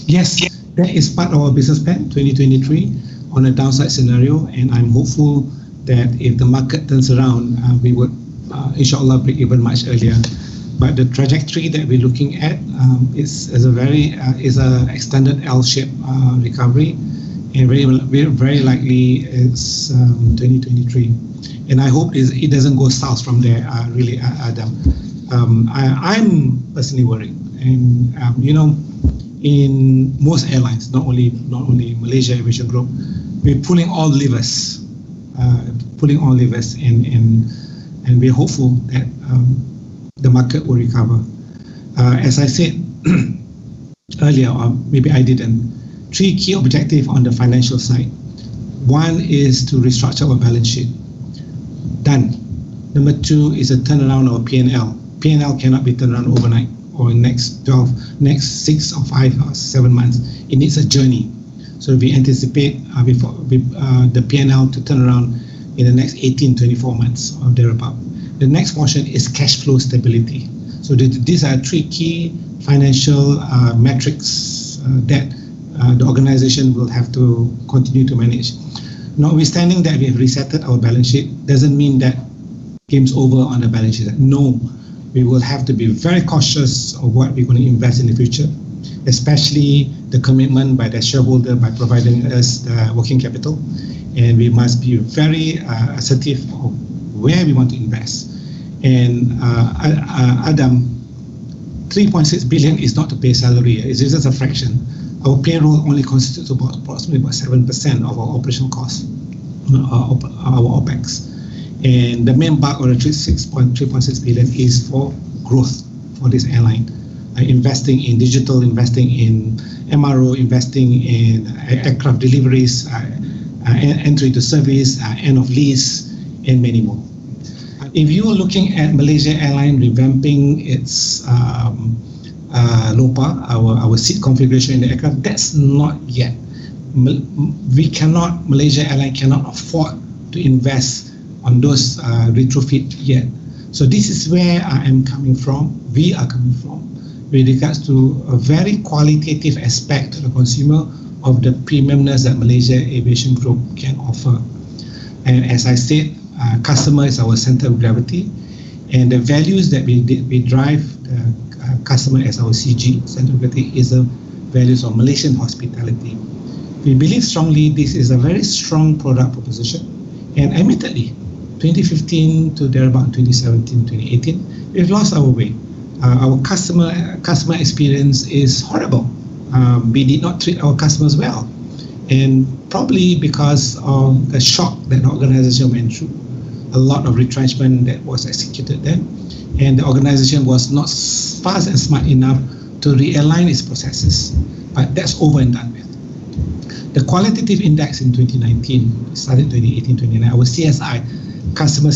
Yes, that is part of our business plan 2023 on a downside scenario, and I'm hopeful that if the market turns around, we would, inshallah, break even much earlier. But the trajectory that we're looking at is a extended L-shaped recovery, and very likely it's 2023. And I hope it doesn't go south from there. Really, Adam. I'm personally worried, and in most airlines, not only Malaysia Aviation Group, we're pulling all levers, and we're hopeful that the market will recover. As I said earlier, or maybe I didn't, 3 key objectives on the financial side. One is to restructure our balance sheet. Done. Number 2 is a turnaround of P&L. P&L cannot be turned around overnight or next 6 or 5 or 7 months. It needs a journey. So we anticipate the P&L to turn around in the next 18, 24 months or thereabout. The next portion is cash flow stability. So these are 3 key financial metrics that the organization will have to continue to manage. Notwithstanding that we have resetted our balance sheet, doesn't mean that game's over on the balance sheet. No, we will have to be very cautious of what we're going to invest in the future, especially the commitment by the shareholder by providing us the working capital. And we must be very assertive of where we want to invest. And Adam, 3.6 billion is not to pay salary. It's just a fraction. Our payroll only constitutes approximately 7% of our operational costs, our OPEX. And the main bulk of the 3.6 billion is for growth for this airline. Investing in digital, investing in MRO, investing in aircraft deliveries, entry into service, end of lease, and many more. If you are looking at Malaysia Airlines revamping its LOPA, our seat configuration in the aircraft, that's not yet. Malaysia Airlines cannot afford to invest on those retrofit yet. So this is where I am coming from, we are coming from, with regards to a very qualitative aspect to the consumer of the premiumness that Malaysia Aviation Group can offer. And as I said, customer is our center of gravity, and the values that we drive the customer as our CG, center of gravity, is the values of Malaysian hospitality. We believe strongly this is a very strong product proposition, and admittedly, 2015 to thereabout 2017, 2018, we've lost our way. Our customer experience is horrible. We did not treat our customers well, and probably because of the shock that the organization went through, a lot of retrenchment that was executed then, and the organization was not fast and smart enough to realign its processes. But that's over and done with. The qualitative index in 2019 started 2018, 2019. Our CSI, customer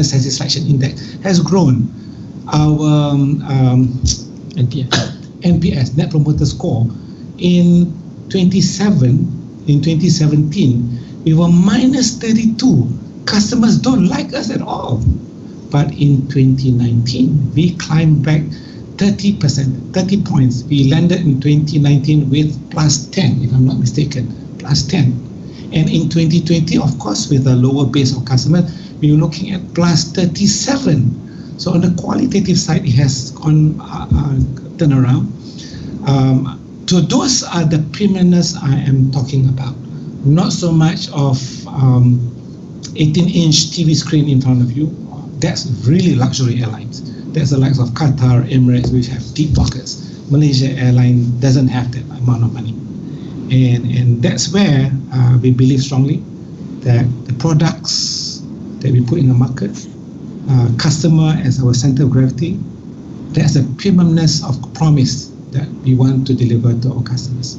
satisfaction index, has grown. Our NPS, Net Promoter Score, in 2017, we were minus 32. Customers don't like us at all. But in 2019, we climbed back 30%, 30 points. We landed in 2019 with plus 10, if I'm not mistaken, plus 10. And in 2020, of course, with a lower base of customers, we were looking at plus 37. So on the qualitative side, it has gone turned around. So those are the premiumness I am talking about. Not so much of 18-inch TV screen in front of you. That's really luxury airlines. That's the likes of Qatar, Emirates, which have deep pockets. Malaysia Airlines doesn't have that amount of money. And that's where we believe strongly that the products that we put in the market, customer as our center of gravity, that's the premiumness of promise that we want to deliver to our customers.